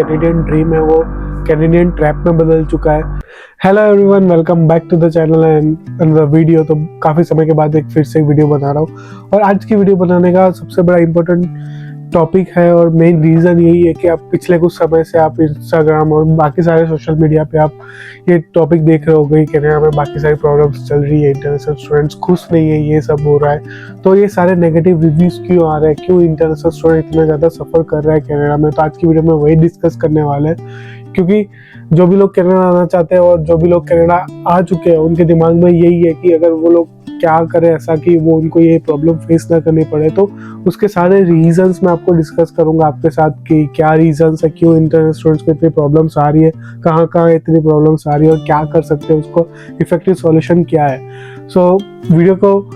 Canadian dream है वो Canadian trap में बदल चुका है। Hello everyone, welcome back to the channel and the video. तो काफ़ी समय के बाद फिर से एक वीडियो बना रहा हूँ और आज की वीडियो बनाने का सबसे बड़ा इम्पोर्टेंट टॉपिक है और मेन रीज़न यही है कि आप पिछले कुछ समय से आप इंस्टाग्राम और बाकी सारे सोशल मीडिया पे आप ये टॉपिक देख रहे हो गई कनाडा में बाकी सारी प्रॉब्लम्स चल रही है, इंटरनेशनल स्टूडेंट्स खुश नहीं है, ये सब हो रहा है। तो ये सारे नेगेटिव रिव्यूज क्यों आ रहे हैं, क्यों इंटरनेशनल स्टूडेंट इतना ज़्यादा सफ़र कर रहा है कनाडा में। तो आज की वीडियो में वही डिस्कस करने वाले हैं, क्योंकि जो भी लोग कनाडा आना चाहते हैं और जो भी लोग कनाडा आ चुके हैं उनके दिमाग में यही है कि अगर वो लोग क्या करें ऐसा कि वो उनको ये प्रॉब्लम फेस ना करनी पड़े। तो उसके सारे रीजंस मैं आपको डिस्कस करूंगा आपके साथ कि क्या रीजंस है, क्यों इंटरनेशनल स्टूडेंट्स को इतनी प्रॉब्लम्स आ रही है, कहाँ कहाँ इतनी प्रॉब्लम्स आ रही है और क्या कर सकते हैं, उसको इफेक्टिव सॉल्यूशन क्या है। सो वीडियो को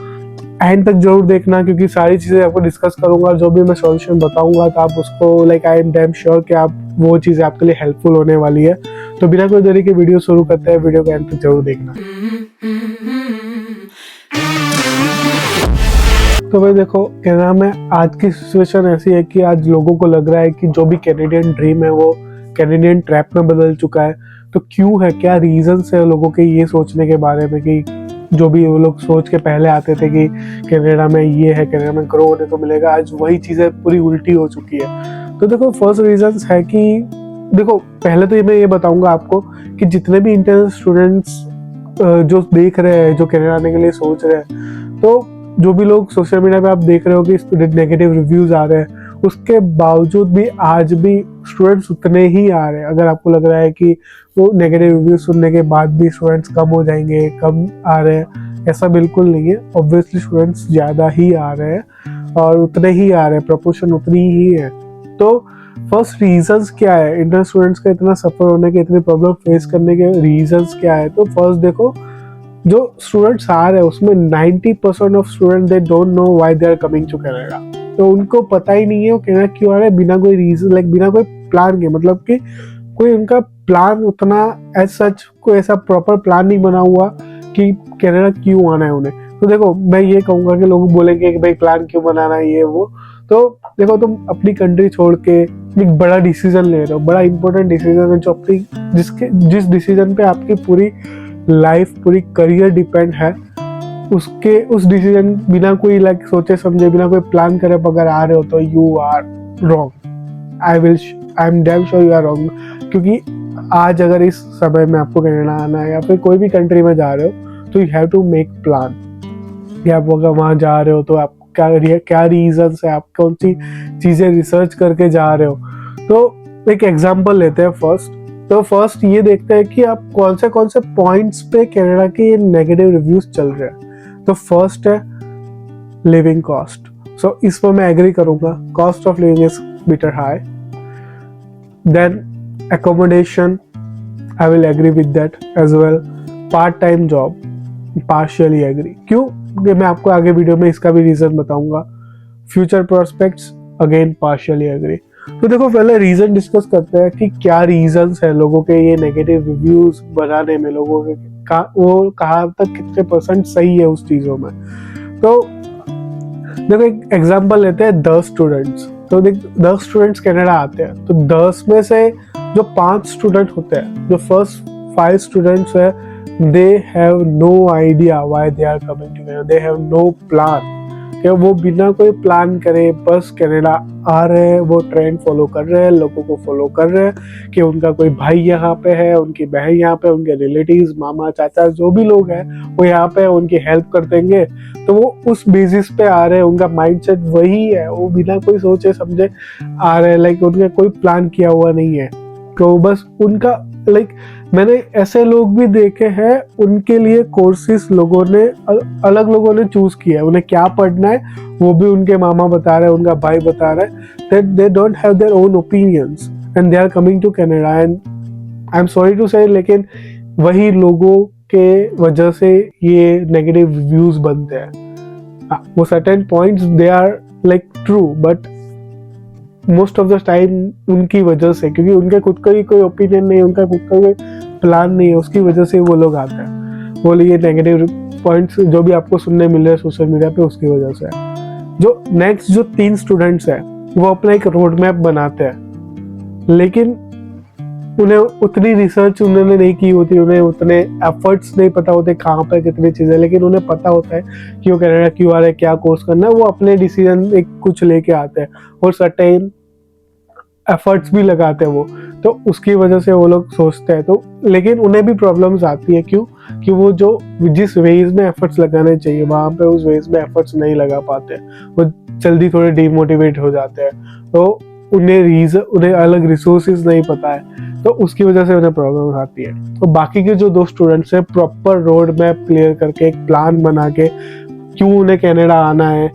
एंड तक जरूर देखना, क्योंकि सारी चीज़ें आपको डिस्कस करूंगा। जो भी मैं सॉल्यूशन बताऊंगा तो आप उसको आई एम डैम श्योर कि आप वो चीज़ें आपके लिए हेल्पफुल होने वाली है। तो बिना कोई देरी के वीडियो शुरू करते हैं, वीडियो को एंड तक जरूर देखना। तो भाई देखो, कनाडा में आज की सिचुएशन ऐसी है कि आज लोगों को लग रहा है कि जो भी कैनेडियन ड्रीम है वो कैनेडियन ट्रैप में बदल चुका है। तो क्यों है, क्या रीजंस है लोगों के ये सोचने के बारे में कि जो भी वो लोग सोच के पहले आते थे कि कनाडा में ये है, कनाडा में ग्रो होने को मिलेगा, आज वही चीज़ें पूरी उल्टी हो चुकी है। तो देखो, फर्स्ट रीजंस है कि देखो, पहले तो मैं ये बताऊंगा आपको कि जितने भी इंटरनेशनल स्टूडेंट्स जो देख रहे हैं, जो कनाडा आने के लिए सोच रहे हैं, तो जो भी लोग सोशल मीडिया पे आप देख रहे हो कि नेगेटिव रिव्यूज आ रहे हैं, उसके बावजूद भी आज भी स्टूडेंट्स उतने ही आ रहे हैं। अगर आपको लग रहा है कि वो नेगेटिव रिव्यूज सुनने के बाद भी स्टूडेंट्स कम हो जाएंगे, कम आ रहे हैं, ऐसा बिल्कुल नहीं है। ऑब्वियसली स्टूडेंट्स ज़्यादा ही आ रहे हैं और उतने ही आ रहे हैं, प्रोपोर्शन उतनी ही है। तो फर्स्ट रीजंस क्या है इंटरनेशनल स्टूडेंट्स का इतना सफर होने के, इतनी प्रॉब्लम फेस करने के रीजंस क्या है। तो फर्स्ट देखो, जो स्टूडेंट्स आ रहे हैं उसमें 90% of student they don't know why they are coming to Canada. तो उनको पता ही नहीं है वो कनाडा क्यों आ रहे हैं, बिना कोई रीजन, बिना कोई प्लान के। मतलब कि कोई उनका प्लान उतना एज सच कोई ऐसा प्रॉपर प्लान नहीं बना हुआ कि कनाडा क्यों आना है उन्हें। तो देखो, मैं ये कहूँगा कि लोग बोलेंगे कि भाई प्लान क्यों बनाना है, ये वो। तो देखो, तुम अपनी कंट्री छोड़ के एक बड़ा डिसीजन ले रहे हो, बड़ा इंपॉर्टेंट डिसीजन है, जो अपनी जिस डिसीजन पे आपकी पूरी लाइफ, पूरी करियर डिपेंड है, उस डिसीजन बिना कोई सोचे समझे, बिना कोई प्लान करे अगर आ रहे हो तो you are wrong. I am damn sure you are wrong. क्योंकि आज अगर इस समय में आपको कनाडा आना है या फिर कोई भी कंट्री में जा रहे हो तो you have to make plan कि आप अगर वहाँ जा रहे हो तो आपको क्या रीजंस है, आप कौन सी चीजें रिसर्च करके जा रहे हो। तो एक एग्जांपल लेते हैं फर्स्ट ये देखते हैं कि आप कौन से पॉइंट्स पे कनाडा के नेगेटिव रिव्यूज चल रहे हैं। तो फर्स्ट है लिविंग कॉस्ट। सो इस पर मैं एग्री करूंगा, cost of living is bitter high. Then accommodation, I will agree with that as well. Part time job, partially agree. क्यों, मैं आपको आगे वीडियो में इसका भी रीजन बताऊंगा। Future prospects, again partially agree. तो देखो, पहले रीजन डिस्कस करते हैं कि क्या रीजंस है लोगों के ये नेगेटिव रिव्यूज बनाने में, लोगों के वो कहाँ तक कितने % सही है उस चीजों में। तो देखो, एक एग्जांपल लेते हैं 10 स्टूडेंट्स। तो देख, 10 स्टूडेंट्स कनाडा आते हैं, तो 10 में से जो 5 स्टूडेंट होते हैं, जो फर्स्ट 5 स्टूडेंट्स है, they have no idea why they are coming to Canada, they have no plan. कि वो बिना कोई प्लान करे बस कनाडा आ रहे हैं, वो ट्रेंड फॉलो कर रहे हैं, लोगों को फॉलो कर रहे हैं कि उनका कोई भाई यहाँ पे है, उनकी बहन यहाँ पे, उनके रिलेटिव्स, मामा चाचा जो भी लोग हैं वो यहाँ पे उनकी हेल्प कर देंगे। तो वो उस बेसिस पे आ रहे हैं, उनका माइंडसेट वही है, वो बिना कोई सोचे समझे आ रहे हैं। उनका कोई प्लान किया हुआ नहीं है। तो बस उनका मैंने ऐसे लोग भी देखे हैं, उनके लिए कोर्सेज अलग लोगों ने चूज किया है, उन्हें क्या पढ़ना है वो भी उनके मामा बता रहे हैं, उनका भाई बता रहा है। That they don't have their own opinions and they are coming to Canada. And I am sorry to say, लेकिन वही लोगों के वजह से ये नेगेटिव रिव्यूज बनते हैं। वो certain points they are true, but most of the time उनकी वजह से, क्योंकि उनके खुद का ही कोई ओपिनियन नहीं है, उनका खुद का कोई प्लान नहीं है, उसकी वजह से वो लोग आते हैं। वो ये नेगेटिव पॉइंट्स जो भी आपको सुनने मिल रहे हैं सोशल मीडिया पे, उसकी वजह से। जो नेक्स्ट जो 3 स्टूडेंट्स हैं वो अपना एक रोड मैप बनाते हैं, लेकिन उन्हें उतनी रिसर्च उन्होंने नहीं की होती, उन्हें उतने एफर्ट्स नहीं पता होते कहाँ पर कितनी चीज़ें, लेकिन उन्हें पता होता है कि वो कनाडा क्यों आ रहा है, क्या कोर्स करना है, वो अपने डिसीजन एक कुछ लेके आते हैं और सर्टेन एफर्ट्स भी लगाते हैं वो, तो उसकी वजह से वो लोग सोचते हैं। तो लेकिन उन्हें भी प्रॉब्लम्स आती है, क्यों कि वो जो जिस वेज में एफर्ट्स लगाने चाहिए वहाँ पे उस वेज में एफर्ट्स नहीं लगा पाते, वो जल्दी थोड़े डिमोटिवेट हो जाते हैं, तो उन्हें अलग रिसोर्सेज नहीं पता है, तो उसकी वजह से उन्हें प्रॉब्लम आती है। तो बाकी के जो 2 स्टूडेंट्स हैं प्रॉपर रोड मैप क्लियर करके एक प्लान बना के क्यों उन्हें कनाडा आना है,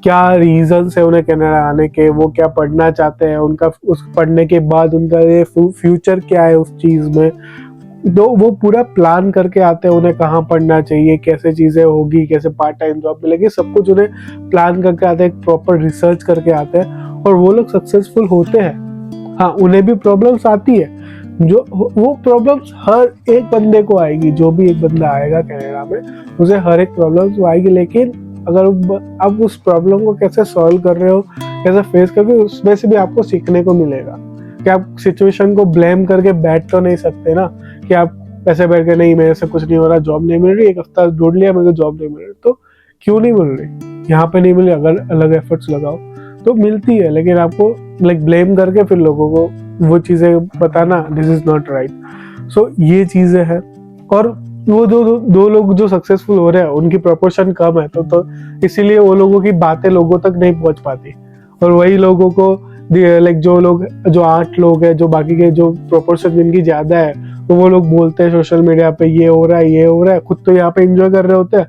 क्या रीजंस है उन्हें कनाडा आने के, वो क्या पढ़ना चाहते हैं, उनका उस पढ़ने के बाद उनका ये फ्यूचर क्या है उस चीज में, तो वो पूरा प्लान करके आते हैं उन्हें कहाँ पढ़ना चाहिए, कैसे चीजें होगी, कैसे पार्ट टाइम जॉब मिलेगी, सब कुछ उन्हें प्लान करके आते हैं, प्रॉपर रिसर्च करके आते हैं और वो लोग सक्सेसफुल होते हैं। हाँ, उन्हें भी प्रॉब्लम्स आती है, जो वो प्रॉब्लम्स हर एक बंदे को आएगी, जो भी एक बंदा आएगा कनाडा में उसे हर एक प्रॉब्लम्स आएगी, लेकिन अगर आप उस प्रॉब्लम को कैसे सॉल्व कर रहे हो, कैसे फेस करके, उसमें से भी आपको सीखने को मिलेगा कि आप सिचुएशन को ब्लेम करके बैठ तो नहीं सकते ना, कि आप ऐसे बैठ के नहीं मेरे से कुछ नहीं हो रहा, जॉब नहीं मिल रही, 1 हफ्ता ढूंढ लिया मेरे को जॉब नहीं मिल रही, तो क्यों नहीं मिल रही, यहाँ पे नहीं मिली, अगर अलग एफर्ट्स लगाओ तो मिलती है, लेकिन आपको ब्लेम करके फिर लोगों को वो चीजें बताना, दिस इज नॉट राइट। सो ये चीजें हैं। और वो दो लोग जो सक्सेसफुल हो रहे हैं उनकी प्रोपोर्शन कम है, तो इसीलिए वो लोगों की बातें लोगों तक नहीं पहुंच पाती, और वही लोगों को जो 8 लोग हैं, जो बाकी के जो प्रोपोर्शन जिनकी ज्यादा है, तो वो लोग बोलते हैं सोशल मीडिया पे ये हो रहा है, ये हो रहा है, खुद तो यहाँ पे एंजॉय कर रहे होते हैं।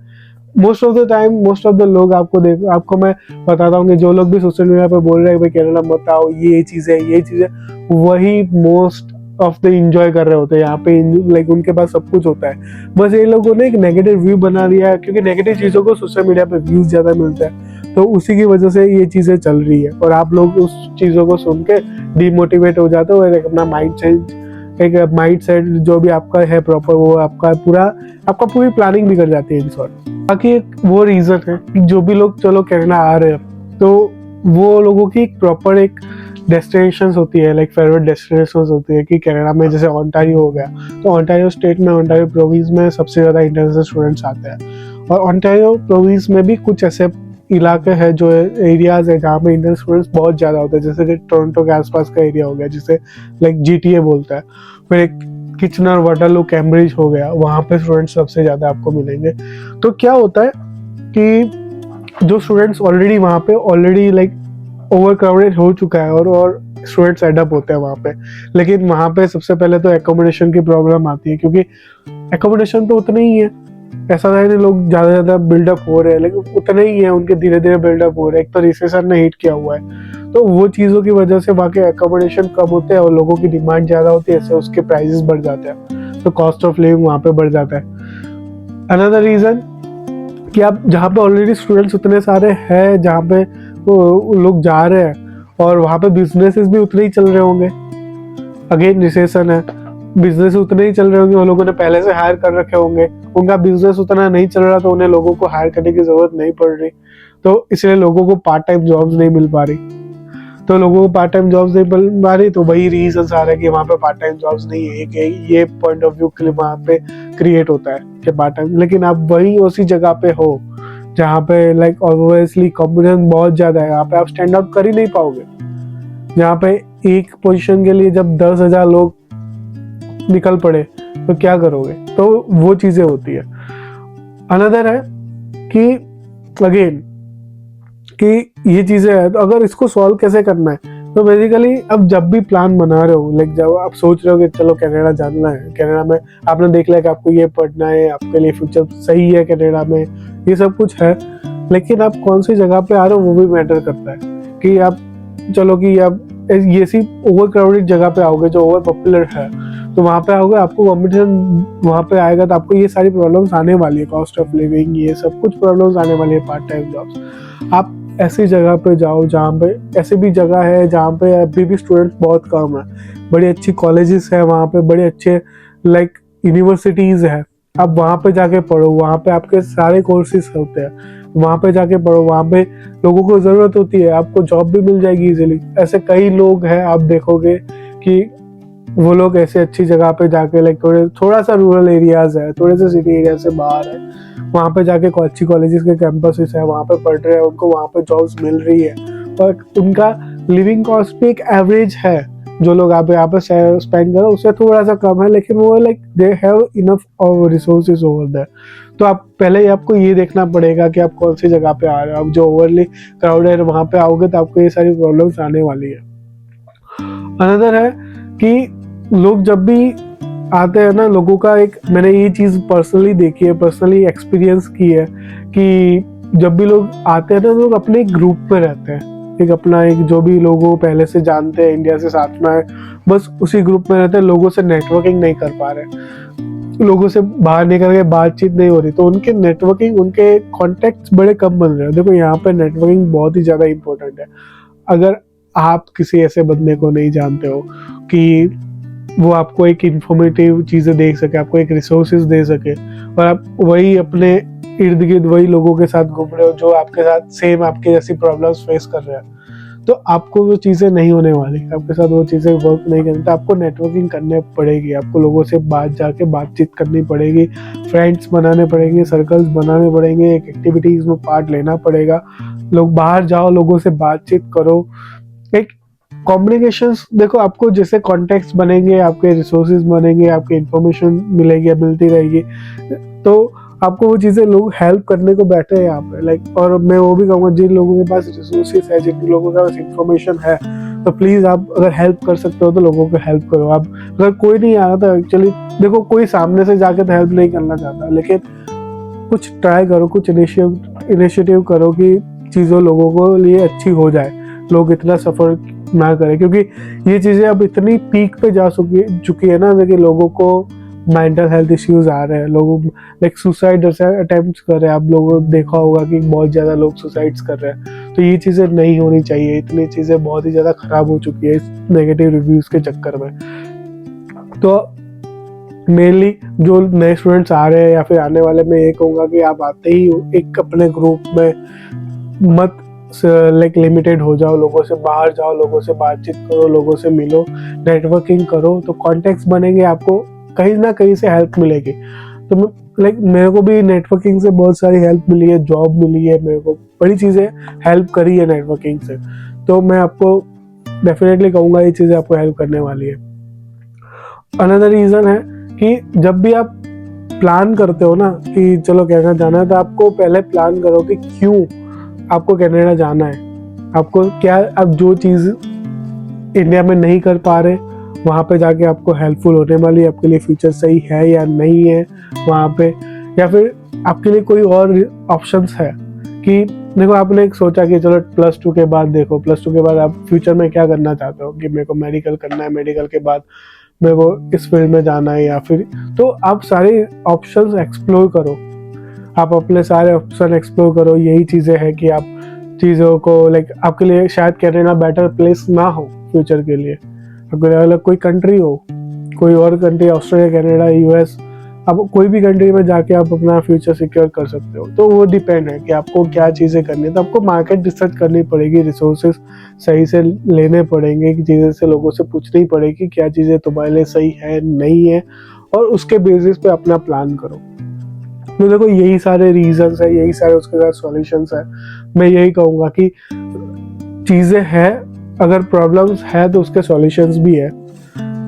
Most of the time, most of the लोग आपको मैं बताता हूँ कि जो लोग भी सोशल मीडिया पे बोल रहे हैं भाई कनाडा मत आओ, ये चीज है, वही मोस्ट ऑफ द एंजॉय कर रहे होते हैं यहाँ पे, उनके पास सब कुछ होता है, बस ये लोगों ने एक नेगेटिव व्यू बना दिया है, क्योंकि नेगेटिव चीजों को सोशल मीडिया पे व्यूज ज्यादा मिलता है, तो उसी की वजह से ये चीजें चल रही है, और आप लोग उस चीजों को सुन के डिमोटिवेट हो जाते हो, और अपना माइंड सेट जो भी आपका है प्रॉपर, वो आपका पूरी प्लानिंग बिगड़ जाती है इन शॉर्ट। बाकी एक वो रीजन है कि जो भी लोग चलो कनाडा आ रहे हैं, तो वो लोगों की प्रॉपर एक डेस्टिनेशंस होती है, फेवरेट डेस्टिनेशंस होती है, कि कनाडा में जैसे ओंटारियो हो गया, तो ओंटारियो स्टेट में, ओंटारियो प्रोविंस में सबसे ज्यादा इंटरनेशनल स्टूडेंट्स आते हैं, और ओंटारियो प्रोविंस में भी कुछ ऐसे इलाके हैं, जो एरियाज है जहाँ पे इंडियन स्टूडेंट्स बहुत ज्यादा होते हैं, जैसे कि टोरंटो के आसपास का एरिया हो गया, जिसे GTA बोलता है, फिर एक किचनर, वाटरलू, कैम्ब्रिज हो गया, वहाँ पे स्टूडेंट्स सबसे ज्यादा आपको मिलेंगे। तो क्या होता है कि जो स्टूडेंट्स ऑलरेडी वहाँ पे ओवर क्राउडेड हो चुका है, और स्टूडेंट्स एडअप होते हैं वहाँ पे, लेकिन वहाँ पे सबसे पहले तो एकोमोडेशन की प्रॉब्लम आती है, क्योंकि एकोमोडेशन तो उतने ही है, ऐसा नहीं है लोग ज्यादा बिल्डअप हो रहे हैं, लेकिन उतने ही है, उनके धीरे धीरे बिल्डअप हो रहे हैं, एक तो रिसेशन ने हिट किया हुआ है, तो वो चीजों की वजह से वहाँ के एकोमोडेशन कम होते हैं और लोगों की डिमांड ज्यादा होती है, ऐसे उसके प्राइसेस बढ़ जाते हैं, तो कॉस्ट ऑफ लिविंग वहाँ पे बढ़ जाता है। अनदर रीजन कि आप जहाँ पे ऑलरेडी स्टूडेंट्स उतने सारे हैं, जहाँ पे वो लोग जा रहे हैं, और वहाँ पे बिजनेसेस भी उतने ही चल रहे होंगे, अगेन रिसेशन है, बिजनेस उतने ही चल रहे होंगे, वो लोगों ने पहले से हायर कर रखे होंगे, उनका बिजनेस उतना नहीं चल रहा, तो उन्हें लोगों को हायर करने की जरूरत नहीं पड़ रही, तो इसलिए लोगों को पार्ट टाइम जॉब्स नहीं मिल पा रही, तो लोगों को पार्ट टाइम जॉब्स नहीं मिल पा रही, तो वही रीजन आ रहा है कि वहाँ पे पार्ट टाइम जॉब्स नहीं है, ये पॉइंट ऑफ व्यू के लिए वहाँ पे क्रिएट होता है कि पार्ट टाइम, लेकिन आप वही उसी जगह पे हो जहाँ पे ऑब्वियसली कॉम्पिटिशन बहुत ज्यादा है, यहाँ पे आप स्टैंड आउट कर ही नहीं पाओगे, जहाँ पे एक पोजीशन के लिए जब 10,000 लोग निकल पड़े तो क्या करोगे, तो वो चीजें होती है। अनदर है कि अगेन कि ये चीजें है, तो अगर इसको सॉल्व कैसे करना है, तो बेसिकली अब जब भी प्लान बना रहे हो, जब आप सोच रहे हो कि चलो कनाडा जाना है, कनाडा में आपने देख लिया कि आपको ये पढ़ना है, आपके लिए फ्यूचर सही है कनाडा में, ये सब कुछ है, लेकिन आप कौन सी जगह पे आ रहे हो वो भी मैटर करता है, कि आप चलो कि आप ये सी ओवर क्राउडेड जगह पे आओगे जो ओवर पॉपुलर है, तो वहाँ पे आओगे, आपको कॉम्पिटिशन वहाँ पे आएगा, तो आपको ये सारी प्रॉब्लम्स आने वाली है, कॉस्ट ऑफ लिविंग, ये सब कुछ प्रॉब्लम्स आने वाली है, पार्ट टाइम जॉब्स। आप ऐसी जगह पे जाओ जहाँ पे, ऐसी भी जगह है जहाँ पे अभी भी स्टूडेंट्स बहुत कम है, बड़ी अच्छी कॉलेजेस है वहाँ पे, बड़े अच्छे यूनिवर्सिटीज है, आप वहाँ पे जाके पढ़ो, वहाँ पे आपके सारे कोर्सेज होते हैं, वहाँ पे जाके पढ़ो, वहाँ पे लोगों को जरूरत होती है, आपको जॉब भी मिल जाएगी इजीली। ऐसे कई लोग हैं आप देखोगे कि वो लोग ऐसे अच्छी जगह पे जाके लाइक थोड़ा सा रूरल एरियाज है, थोड़े से सिटी एरिया से बाहर है, वहाँ पे जाके अच्छी कॉलेजेस के कैंपसेस है, वहाँ पे पढ़ रहे हैं, उनको वहाँ पे जॉब्स मिल रही है और उनका लिविंग कॉस्ट भी एक एवरेज है। जो लोग आप यहाँ पे स्पेंड करो उससे थोड़ा सा कम है, लेकिन वो like they have enough of resources over there. तो आप पहले आपको ये देखना पड़ेगा कि आप कौन सी जगह पे आ रहे हो। आप जो ओवरली क्राउडेड है वहाँ पे आओगे तो आपको ये सारी प्रॉब्लम्स आने वाली है। अनदर है कि लोग जब भी आते हैं ना, लोगों का एक, मैंने ये चीज पर्सनली देखी है, पर्सनली एक्सपीरियंस की है कि जब भी लोग आते हैं ना, लोग अपने एक ग्रुप में रहते हैं, एक अपना एक जो भी लोगों पहले से जानते हैं, इंडिया से साथ में है, बस उसी ग्रुप में रहते हैं। लोगों से नेटवर्किंग नहीं कर पा रहे, लोगों से बाहर निकल के बातचीत नहीं हो रही, तो उनके नेटवर्किंग, उनके कॉन्टेक्ट्स बड़े कम बन रहे हैं। देखो यहाँ पे नेटवर्किंग बहुत ही ज्यादा इंपॉर्टेंट है। अगर आप किसी ऐसे बंदे को नहीं जानते हो कि वो आपको एक इंफॉर्मेटिव चीजें दे सके, आपको एक रिसोर्सेज दे सके, और आप वही अपने इर्द गिर्द वही लोगों के साथ घूम रहे हो जो आपके साथ सेम आपके जैसी प्रॉब्लम्स फेस कर रहे हैं, तो आपको वो चीजें नहीं होने वाली, आपके साथ वो चीजें वर्क नहीं करनी। तो आपको नेटवर्किंग करने पड़ेगी, आपको लोगों से जाके बातचीत करनी पड़ेगी, फ्रेंड्स बनाने पड़ेंगे, सर्कल्स बनाने पड़ेंगे, एक एक्टिविटीज में पार्ट लेना पड़ेगा। लोग बाहर जाओ, लोगों से बातचीत करो, एक कम्युनिकेशंस। देखो आपको जैसे कॉन्टेक्ट्स बनेंगे, आपके रिसोर्सेज बनेंगे, आपकी इंफॉर्मेशन मिलेगी, मिलती रहेगी, तो आपको वो चीजें लोग हेल्प करने को बैठे हैं यहाँ पे लाइक। और मैं वो भी कहूँगा जिन लोगों के पास रिसोर्सेज है, जिन लोगों के पास इंफॉर्मेशन है, तो प्लीज आप अगर हेल्प कर सकते हो तो लोगों को हेल्प करो। आप अगर कोई नहीं आ रहा था, एक्चुअली देखो कोई सामने से जाके तो हेल्प नहीं करना चाहता, लेकिन कुछ ट्राई करो, कुछ इनिशिएटिव करो कि चीज़ों लोगों को लिए अच्छी हो जाए, लोग इतना सफर ना करें। क्योंकि ये चीज़ें अब इतनी पीक पे जा चुकी है ना कि लोगों को मेंटल हेल्थ इश्यूज आ रहे हैं, लोग लाइक सुसाइड अटेम्प्ट कर रहे हैं। आप लोगों ने देखा होगा कि बहुत ज़्यादा लोग सुसाइड्स कर रहे हैं, तो ये चीज़ें नहीं होनी चाहिए। इतनी चीज़ें बहुत ही ज़्यादा खराब हो चुकी है इस नेगेटिव रिव्यूज़ के चक्कर में। तो मेनली जो नए स्टूडेंट्स आ रहे हैं या फिर आने वाले, मैं ये कहूँगा कि आप आते ही एक अपने ग्रुप में मत लाइक लिमिटेड हो जाओ, लोगों से बाहर जाओ, लोगों से बातचीत करो, लोगों से मिलो, नेटवर्किंग करो, तो कॉन्टेक्ट्स बनेंगे, आपको कहीं ना कहीं से हेल्प मिलेगी। तो लाइक मेरे को भी नेटवर्किंग से बहुत सारी हेल्प मिली है, जॉब मिली है, मेरे को बड़ी चीज़ें हेल्प करी है नेटवर्किंग से। तो मैं आपको डेफिनेटली कहूँगा ये चीज़ें आपको हेल्प करने वाली है। अनदर रीज़न है कि जब भी आप प्लान करते हो ना कि चलो कनाडा जाना है, तो आपको पहले प्लान करो कि क्यों आपको कनाडा जाना है, आपको क्या, आप जो चीज़ इंडिया में नहीं कर पा रहे वहाँ पे जाके आपको हेल्पफुल होने वाली, आपके लिए फ्यूचर सही है या नहीं है वहाँ पे, या फिर आपके लिए कोई और ऑप्शंस है। कि देखो आपने एक सोचा कि चलो +2 के बाद देखो, +2 के बाद आप फ्यूचर में क्या करना चाहते हो, कि मेरे को मेडिकल करना है, मेडिकल के बाद मेरे को इस फील्ड में जाना है, या फिर, तो आप सारे ऑप्शंस एक्सप्लोर करो, आप अपने सारे ऑप्शन एक्सप्लोर करो। यही चीज़ें हैं कि आप चीज़ों को लाइक आपके लिए शायद कनाडा बेटर प्लेस ना हो फ्यूचर के लिए, आपके लिए अलग कोई कंट्री हो, कोई और कंट्री, ऑस्ट्रेलिया, कनाडा, US, आप कोई भी कंट्री में जाके आप अपना फ्यूचर सिक्योर कर सकते हो। तो वो डिपेंड है कि आपको क्या चीज़ें करनी है। तो आपको मार्केट रिसर्च करनी पड़ेगी, रिसोर्सेज सही से लेने पड़ेंगे, कि चीज़ें से लोगों से पूछनी पड़ेगी क्या चीज़ें तुम्हारे लिए सही है नहीं है, और उसके बेसिस पे अपना प्लान करो। तो देखो यही सारे रीजंस है, यही सारे उसके साथ सॉल्यूशंस है। मैं यही कहूँगा कि चीज़ें हैं, अगर प्रॉब्लम्स है तो उसके सॉल्यूशंस भी है।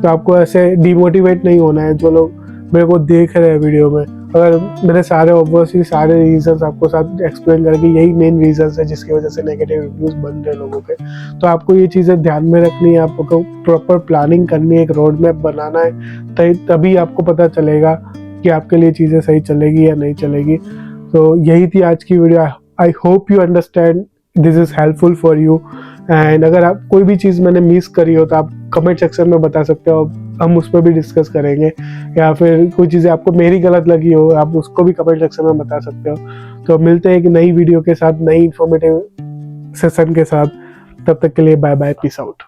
तो आपको ऐसे डिमोटिवेट नहीं होना है। जो लोग मेरे को देख रहे हैं वीडियो में, अगर मैंने सारे ऑब्वियसली सारे रीजंस आपको साथ एक्सप्लेन करके, यही मेन रीजंस है जिसकी वजह से नेगेटिव रिव्यूज बन रहे हैं लोगों के, तो आपको ये चीज़ें ध्यान में रखनी है, आपको प्रॉपर प्लानिंग करनी है, एक रोड मैप बनाना है, तभी आपको पता चलेगा कि आपके लिए चीज़ें सही चलेगी या नहीं चलेगी। तो यही थी आज की video. I hope you understand, this is helpful for you. And अगर आप कोई भी चीज़ मैंने मिस करी हो तो आप कमेंट सेक्शन में बता सकते हो, हम उस पर भी डिस्कस करेंगे, या फिर कोई चीज़ें आपको मेरी गलत लगी हो आप उसको भी कमेंट सेक्शन में बता सकते हो। तो मिलते हैं एक नई वीडियो के साथ, नई इंफॉर्मेटिव सेशन के साथ। तब तक के लिए बाय बाय, पीस आउट।